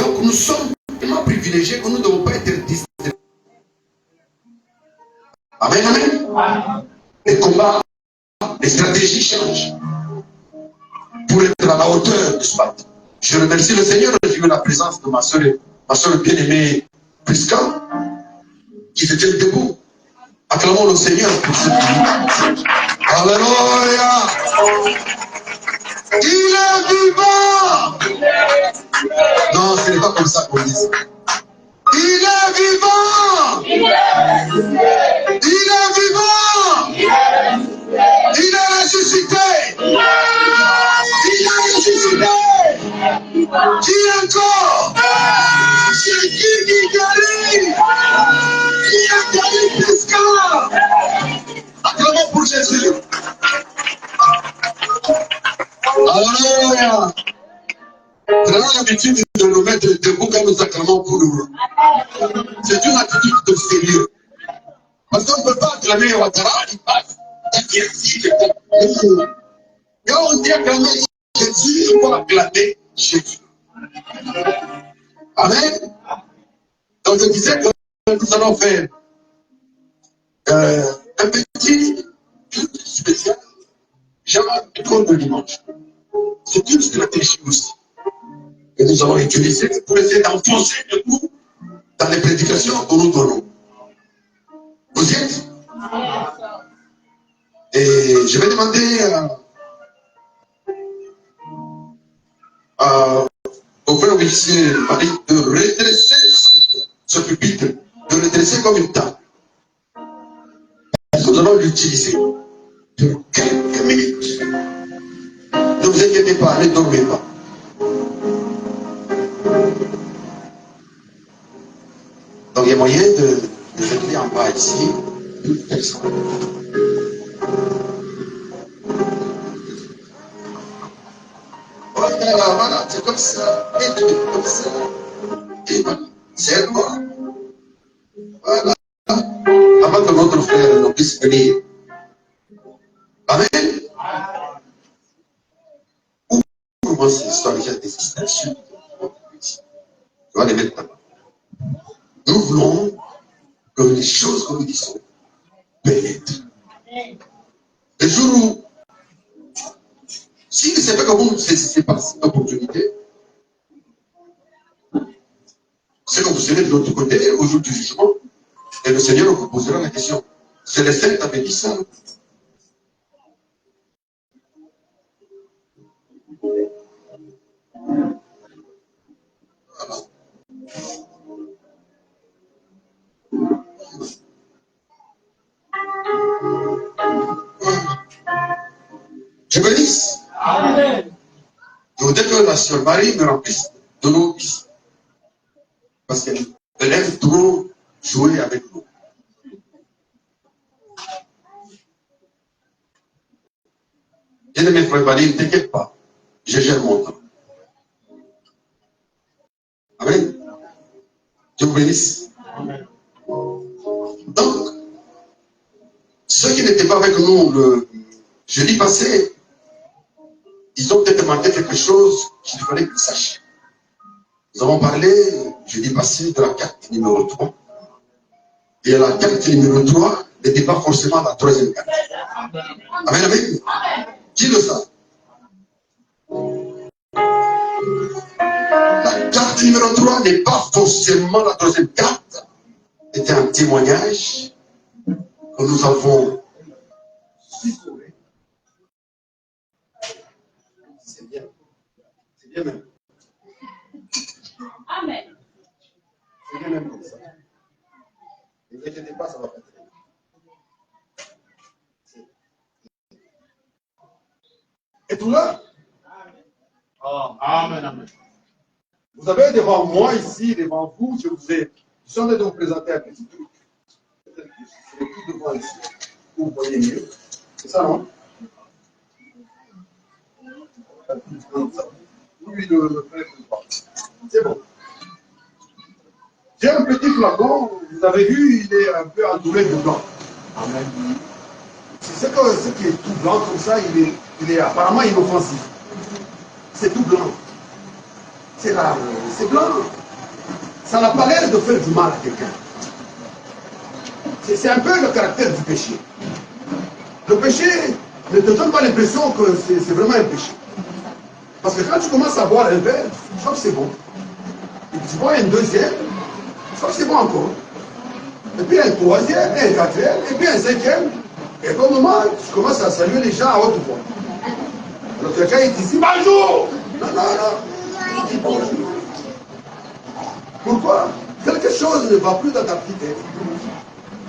Donc nous sommes tellement privilégiés que nous ne devons pas être distraits. Amen, amen. Les combats, les stratégies changent pour être à la hauteur de ce matin. Je remercie le Seigneur, j'ai eu la présence de ma soeur bien-aimée Prisca, qui se tient debout. Acclamons le Seigneur pour ce qu'il. Alléluia! Il est vivant! Non, ce n'est pas comme ça qu'on dit ça. Il est vivant! Il est vivant! Il est ressuscité! Il est ressuscité! Qui encore? C'est qui guérit? Qui a guéri Prisca? Acclamons pour Jésus. Alléluia! Prenons l'habitude de nous mettre debout quand nous acclamons pour nous. C'est une attitude de sérieux. Parce qu'on ne peut pas acclamer Ouattara, il passe. Quand on dit acclamer Jésus, il faut acclamer Jésus. Amen. Donc je disais que nous allons faire un petit culte spécial, genre école de dimanche. C'est une stratégie aussi que nous allons utiliser pour essayer d'enfoncer le coup dans les prédications que nous donnons. Vous y êtes? Et je vais demander au frère officier Marie de redresser ce pupitre, de le dresser comme une table. Nous allons l'utiliser pour quelques minutes. Ne vous inquiétez pas, ne dormez pas. Donc il y a moyen de jeter en bas ici une personne. Voilà, c'est comme ça, et tu es comme ça, et voilà, c'est moi. Voilà. Avant que notre frère nous puisse venir. Amen. Comment ces histoires déjà des distractions? Je vais les mettre là-bas. Nous voulons que les choses que nous disons pénètrent. Le jour où, si c'est pas que vous ne saisissez pas cette opportunité, c'est que vous serez de l'autre côté au jour du jugement, et le Seigneur vous posera la question. C'est le Seigneur qui avait dit ça. Voilà. Je bénisse. Amen. Je voudrais que la sœur Marie me remplisse de l'eau ici. Parce qu'elle aime trop jouer avec nous. Bien aimé frère Marie, ne t'inquiète pas. Je gère mon temps. Amen. Je vous bénisse. Amen. Donc, ceux qui n'étaient pas avec nous le jeudi passé, ils ont peut-être manqué quelque chose qu'il fallait qu'ils sachent. Nous avons parlé jeudi passé de la carte numéro 3. Et la carte numéro 3 n'était pas forcément la troisième carte. Amen, amen. Qui le sait? La carte numéro 3 n'est pas forcément la troisième carte. C'était un témoignage que nous avons. C'est bien. C'est bien même. Amen. C'est bien même comme ça. Ne vous inquiétez pas, ça va pas être. Et tout là? Oh, amen, amen. Vous avez devant moi ici, devant vous, je suis en train de vous présenter un petit truc. C'est tout devant ici. Vous voyez mieux. C'est ça, non? Oui, le frère. C'est bon. J'ai un petit flacon, vous avez vu, il est un peu entouré de blanc. Amen. C'est ce qui est tout blanc comme ça, il est apparemment inoffensif. C'est tout blanc. c'est blanc. Ça n'a pas l'air de faire du mal à quelqu'un. C'est un peu le caractère du péché. Le péché ne te donne pas l'impression que c'est vraiment un péché. Parce que quand tu commences à boire un verre, tu crois que c'est bon. Et puis tu bois un deuxième, tu crois que c'est bon encore. Et puis un troisième, un quatrième, et puis un cinquième. Et au moment, tu commences à saluer les gens à haute voix. Alors quelqu'un il dit bonjour. Non, non, non. Il dit bonjour. Pourquoi? Quelque chose ne va plus dans ta petite tête.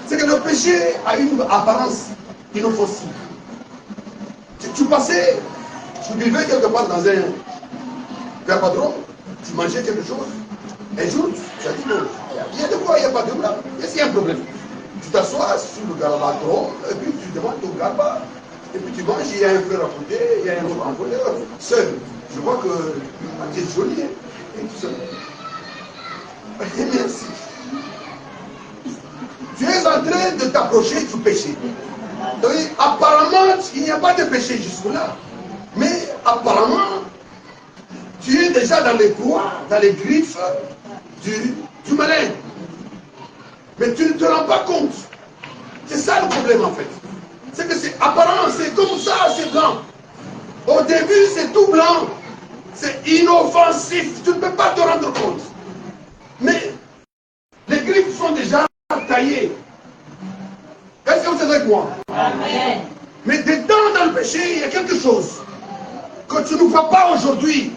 C'est que le péché a une apparence inoffensive. Tu passais, tu vivais quelque part dans un verbadrome, tu mangeais quelque chose. Un jour, tu as dit non, il y a de quoi, il n'y a pas de blanc. Est-ce qu'il y a un problème? Tu t'assois sur le verbadrome, et puis tu demandes ton garba, et puis tu manges, il y a un frère à côté, il y a un autre à côté, seul. Je vois que tu es joli, hein, et tout seul. Merci. Tu es en train de t'approcher du péché. Donc, apparemment, il n'y a pas de péché jusque-là. Mais apparemment, tu es déjà dans les proies, dans les griffes du malin. Mais tu ne te rends pas compte. C'est ça le problème en fait. C'est que c'est apparent, c'est comme ça, c'est blanc. Au début, c'est tout blanc. C'est inoffensif. Tu ne peux pas te rendre compte. Mais les griffes sont déjà taillées. Est-ce que vous êtes avec moi? Amen. Mais dedans, dans le péché, il y a quelque chose que tu ne vois pas aujourd'hui,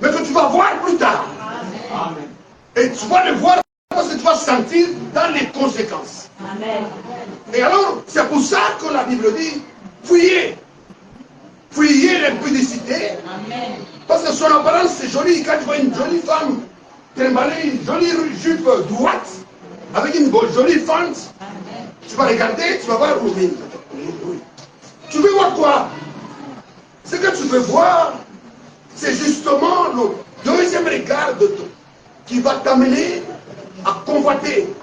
mais que tu vas voir plus tard. Amen. Et tu vas le voir parce que tu vas sentir dans les conséquences. Amen. Et alors, c'est pour ça que la Bible dit, fuyez. Fuyez l'impudicité. Amen. Parce que son apparence, c'est joli. Quand tu vois une jolie femme trimballer une jolie jupe droite, avec une jolie fente, tu vas regarder, tu vas voir, oui. Tu veux voir quoi? Ce que tu veux voir, c'est justement le deuxième regard de toi qui va t'amener à convoiter.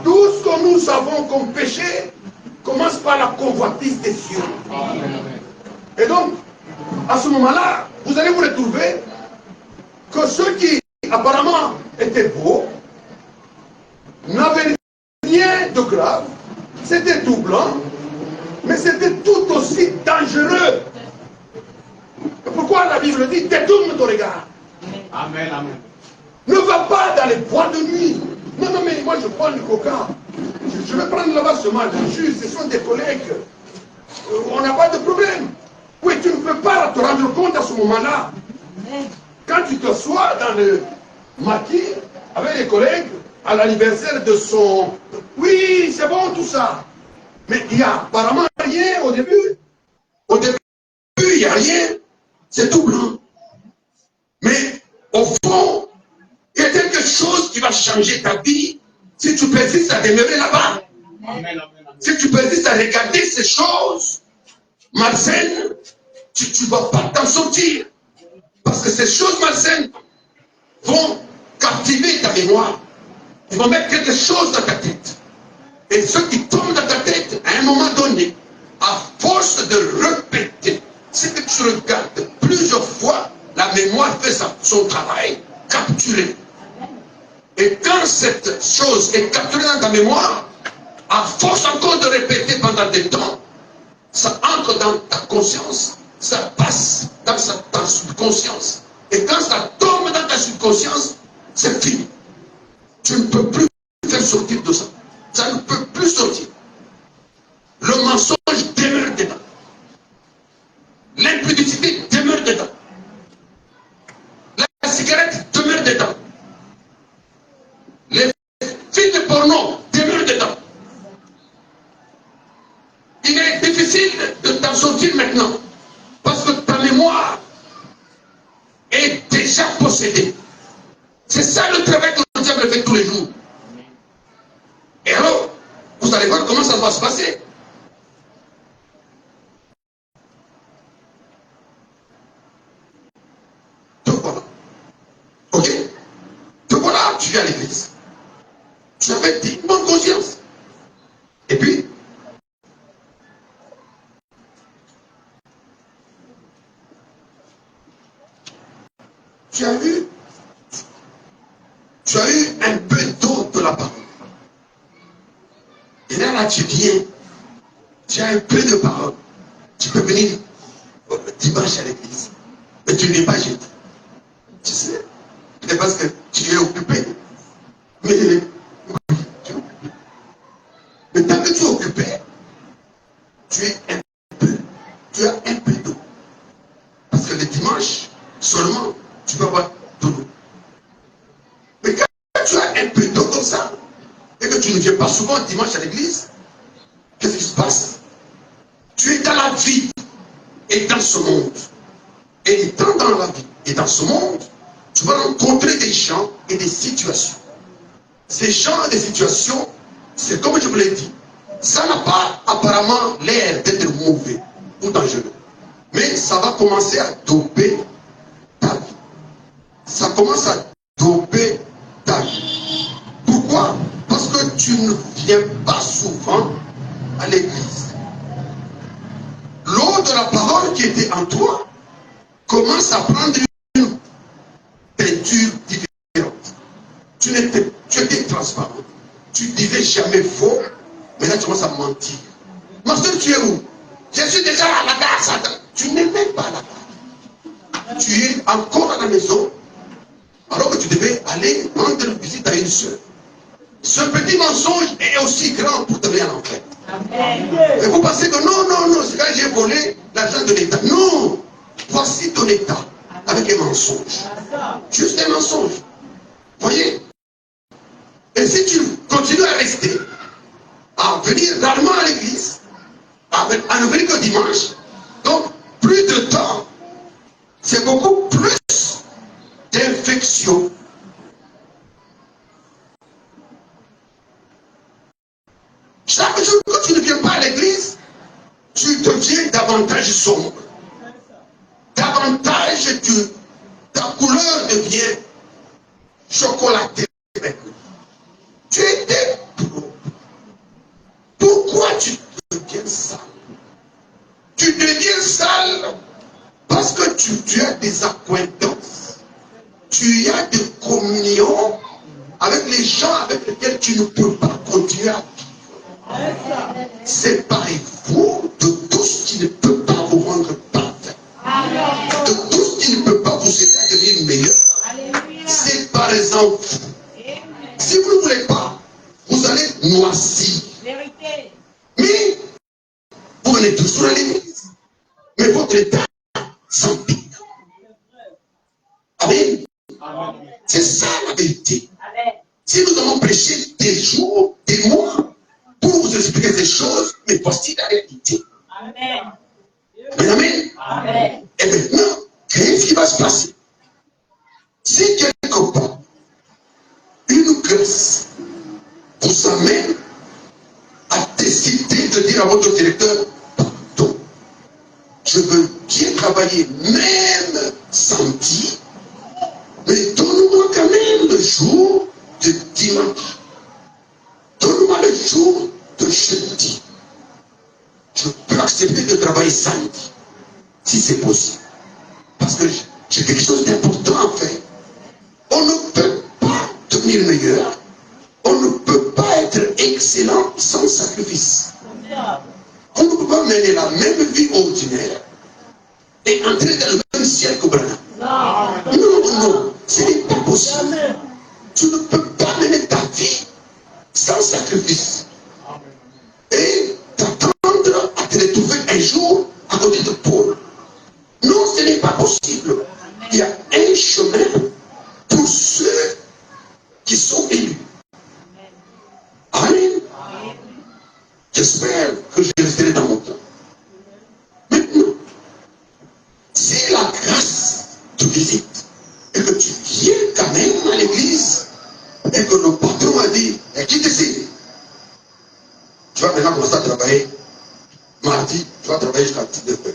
Tout ce que nous savons comme péché commence par la convoitise des cieux. Et donc, à ce moment-là, vous allez vous retrouver que ceux qui apparemment étaient beaux n'avaient rien de grave, c'était tout blanc, mais c'était tout aussi dangereux. Et pourquoi la Bible dit détourne ton regard? Amen, amen. Ne va pas dans les boîtes de nuit. Non, non, mais moi je prends le coca. Je vais prendre là-bas ce match. Ce sont des collègues. On n'a pas de problème. Oui, tu ne peux pas te rendre compte à ce moment-là. Quand tu te sois dans le maquis avec les collègues à l'anniversaire de son... Oui, c'est bon tout ça. Mais il n'y a apparemment rien au début. Au début, il n'y a rien. C'est tout blanc. Mais au fond, il y a quelque chose qui va changer ta vie si tu persistes à demeurer là-bas. Si tu persistes à regarder ces choses malsaines, tu ne vas pas t'en sortir. Parce que ces choses malsaines vont captiver ta mémoire. Ils vont mettre quelque chose dans ta tête. Et ce qui tombe dans ta tête, à un moment donné, à force de répéter ce que tu regardes plusieurs fois, la mémoire fait son travail, capturé. Et quand cette chose est capturée dans ta mémoire, à force encore de répéter pendant des temps, ça entre dans ta conscience, ça passe dans ta subconscience. Et quand ça tombe dans ta subconscience, c'est fini. Tu ne peux plus faire sortir de ça. Ça ne peut plus sortir. Le mensonge demeure dedans. L'impudicité demeure dedans. La cigarette demeure dedans. Les films de porno demeurent dedans. Il est difficile de t'en sortir maintenant. Parce que ta mémoire est déjà possédée. C'est ça le travail que le diable fait tous les jours. Et alors, vous allez voir comment ça va se passer. Donc voilà. Ok? Donc voilà, tu viens à l'église. Tu avais dit bonne conscience. Et puis, tu là, tu viens, tu as un peu de parole. Tu peux venir dimanche à l'église, mais tu n'es pas jeudi. Tu sais, c'est parce que tu es occupé. Mais, mais tant que tu es occupé, tu es un peu, tu as un peu d'eau. Parce que le dimanche, seulement, tu peux avoir de l'eau. Mais quand tu as un peu d'eau comme ça, et que tu ne viens pas souvent dimanche à l'église, qu'est-ce qui se passe? Tu es dans la vie et dans ce monde. Et étant dans la vie et dans ce monde, tu vas rencontrer des gens et des situations. Ces gens et des situations, c'est comme je vous l'ai dit, ça n'a pas apparemment l'air d'être mauvais ou dangereux. Mais ça va commencer à doper ta vie. Ça commence à doper ta vie. Pourquoi? Parce que tu ne viens pas souvent à l'église. L'eau de la parole qui était en toi commence à prendre une teinture différente. Tu étais transparent. Tu disais jamais faux, mais là tu commences à mentir. Master, tu es où? Je suis déjà à la gare, Satan. Tu n'es même pas à la gare. Tu es encore à la maison, alors que tu devais aller rendre visite à une soeur. Ce petit mensonge est aussi grand pour te mettre en enfer. Et vous pensez que non, c'est quand j'ai volé l'argent de l'État. Non, voici ton État avec un mensonge. Juste un mensonge. Voyez? Et si tu continues à rester, à venir rarement à l'église, à ne venir que dimanche, donc plus de temps, c'est beaucoup plus d'infections. Chaque jour que tu ne viens pas à l'église, tu deviens davantage sombre. Davantage, ta couleur devient chocolatée. Tu étais propre. Pourquoi tu deviens sale? Tu deviens sale parce que tu as des acquaintances. Tu as des communions avec les gens avec lesquels tu ne peux pas continuer à vivre. Séparez-vous de tous qui ne peuvent pas vous rendre parfait. De tous qui ne peuvent pas vous aider à devenir meilleur. Séparez-en vous. Si vous ne voulez pas, vous allez noircir. Mais vous venez toujours à l'église. Mais votre état s'empire. Amen. C'est ça la vérité. Si nous avons prêché des jours, des mois, pour vous expliquer ces choses, mais voici la réalité. Amen. Amen. Amen. Et maintenant, qu'est-ce qui va se passer? Si quelque part, une grâce vous amène à décider de dire à votre directeur, pardon, je veux bien travailler, même samedi, mais donne-moi quand même le jour de dimanche. Donne-moi le jour de jeudi. Je peux accepter de travailler samedi, si c'est possible. Parce que j'ai quelque chose d'important à faire. On ne peut pas devenir meilleur. On ne peut pas être excellent sans sacrifice. On ne peut pas mener la même vie ordinaire et entrer dans le même ciel que Branham. Non, ce n'est pas possible. Tu ne peux pas mener ta vie sans sacrifice. Et t'attendre à te retrouver un jour à côté de Paul. Non, ce n'est pas possible. Il y a un chemin pour ceux qui sont élus. Amen. J'espère que je resterai dans mon temps. Maintenant, si la grâce te visite et que tu viens quand même à l'église et que le patron a dit, et qui décide? Tu vas maintenant commencer à travailler mardi, tu vas travailler jusqu'à 19h.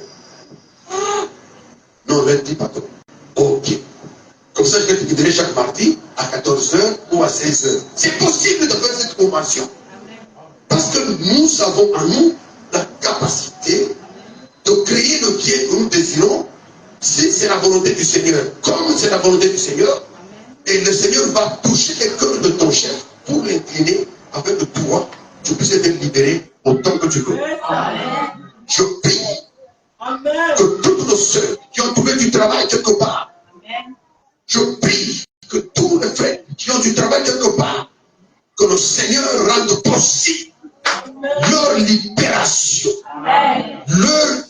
Ah, non, lundi, patron. Ok. Comme ça, je vais te guider chaque mardi à 14h ou à 16h. C'est possible de faire cette convention. Parce que nous avons en nous la capacité de créer le bien que nous désirons si c'est la volonté du Seigneur. Comme c'est la volonté du Seigneur, et le Seigneur va toucher les cœurs de ton chef pour l'incliner afin que toi, tu puisses être libéré que tous les frères qui ont du travail quelque part, que le Seigneur rende possible leur libération, leur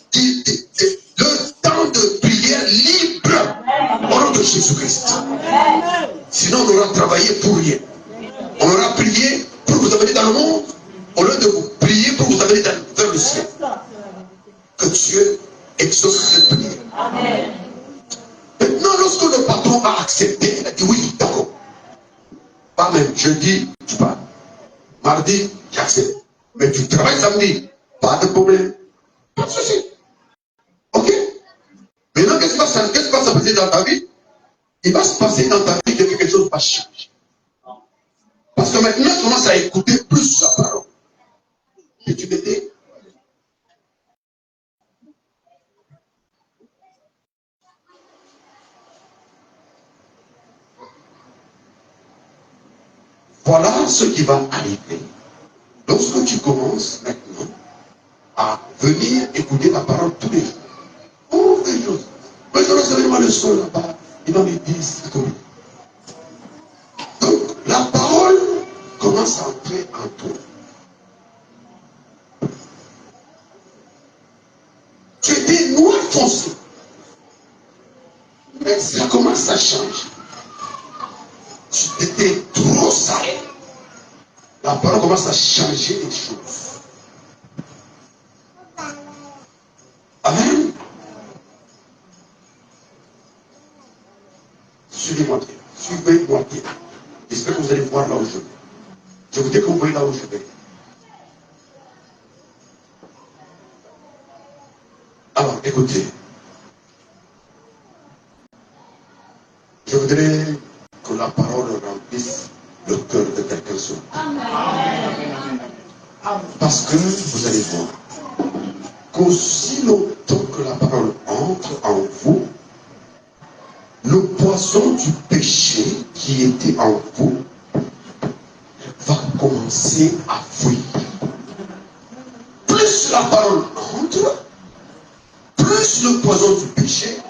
temps de prière libre au nom de Jésus-Christ. Sinon, on aura travaillé pour rien. On aura prié pour vous amener dans le monde, au lieu de vous prier pour vous amener vers le ciel. Que Dieu exauce cette prière. Maintenant, lorsque le patron a accepté, il a dit oui, d'accord. Pas même jeudi, tu pars. Mardi, j'accepte. Mais tu travailles samedi, pas de problème. Pas de souci. Ok? Maintenant, qu'est-ce qui va se passer dans ta vie? Il va se passer dans ta vie que quelque chose va changer. Parce que maintenant, tu commences à écouter plus la parole. Et tu m'étais. Voilà ce qui va arriver. Lorsque tu commences maintenant à venir écouter la parole tous les jours. Oh, quelque chose. Mais je recevais ma leçon là-bas. Il va me dire, c'est comme. Donc, la parole commence à entrer en toi. Tu étais noir foncé. Mais ça commence à changer. Tu étais trop sale. La parole commence à changer les choses. Amen. Suivez-moi bien. Suivez-moi bien. J'espère que vous allez voir là où je vais. Je vous dis que vous voyez là où je vais. Alors, écoutez. Je voudrais que la parole remplisse le cœur de quelqu'un sur vous. Parce que vous allez voir qu'aussi longtemps que la parole entre en vous, le poison du péché qui était en vous va commencer à fuir. Plus la parole entre, plus le poison du péché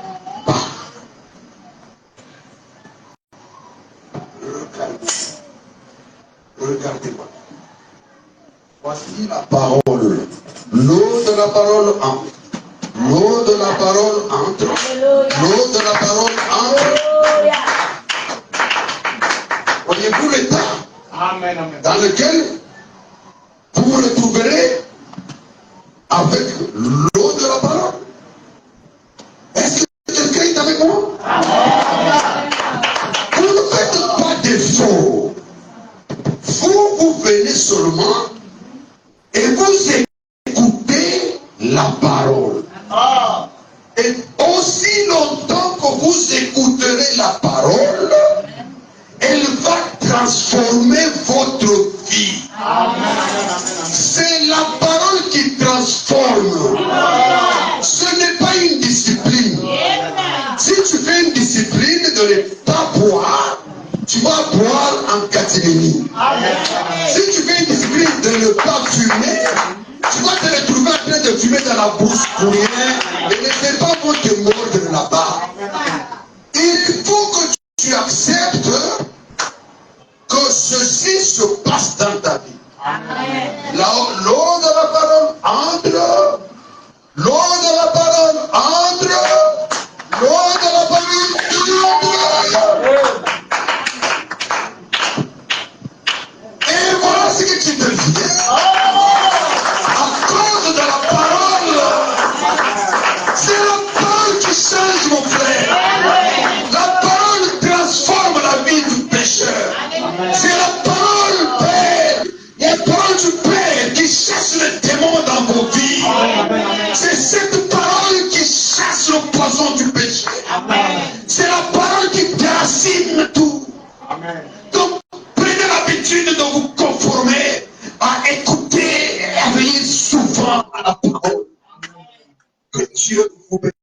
part. Regardez-moi. Voici la parole. L'eau de la parole entre. L'eau de la parole entre. L'eau de la parole entre. Voyez-vous l'état dans lequel vous vous retrouverez avec l'eau de la parole? Est-ce que quelqu'un est avec moi? Vous ne faites pas d'effort. Vous venez seulement et vous écoutez la parole. Et aussi longtemps que vous écouterez la parole, elle va transformer votre vie. C'est la parole qui transforme. Ce n'est pas une discipline. Si tu fais une discipline de ne pas boire, tu vas boire en catimini. Si tu fais une discipline de ne pas fumer, tu vas te retrouver en train de fumer dans la brousse pour rien et les serpents vont te mordre là-bas. Il faut que tu acceptes que ceci se passe dans ta vie. L'eau de la parole entre, l'eau de la parole entre, l'eau de la parole entre. Et voilà ce que tu deviens. À cause de la parole. C'est la parole qui change, mon frère. La parole transforme la vie du pécheur. C'est la parole, Père. La parole du Père qui chasse les démons dans vos vies. C'est cette parole qui chasse le poison du péché. C'est la parole qui déracine tout. Donc, prenez l'habitude de vous conformer à écouter et à venir souvent à la parole. Que Dieu vous bénisse.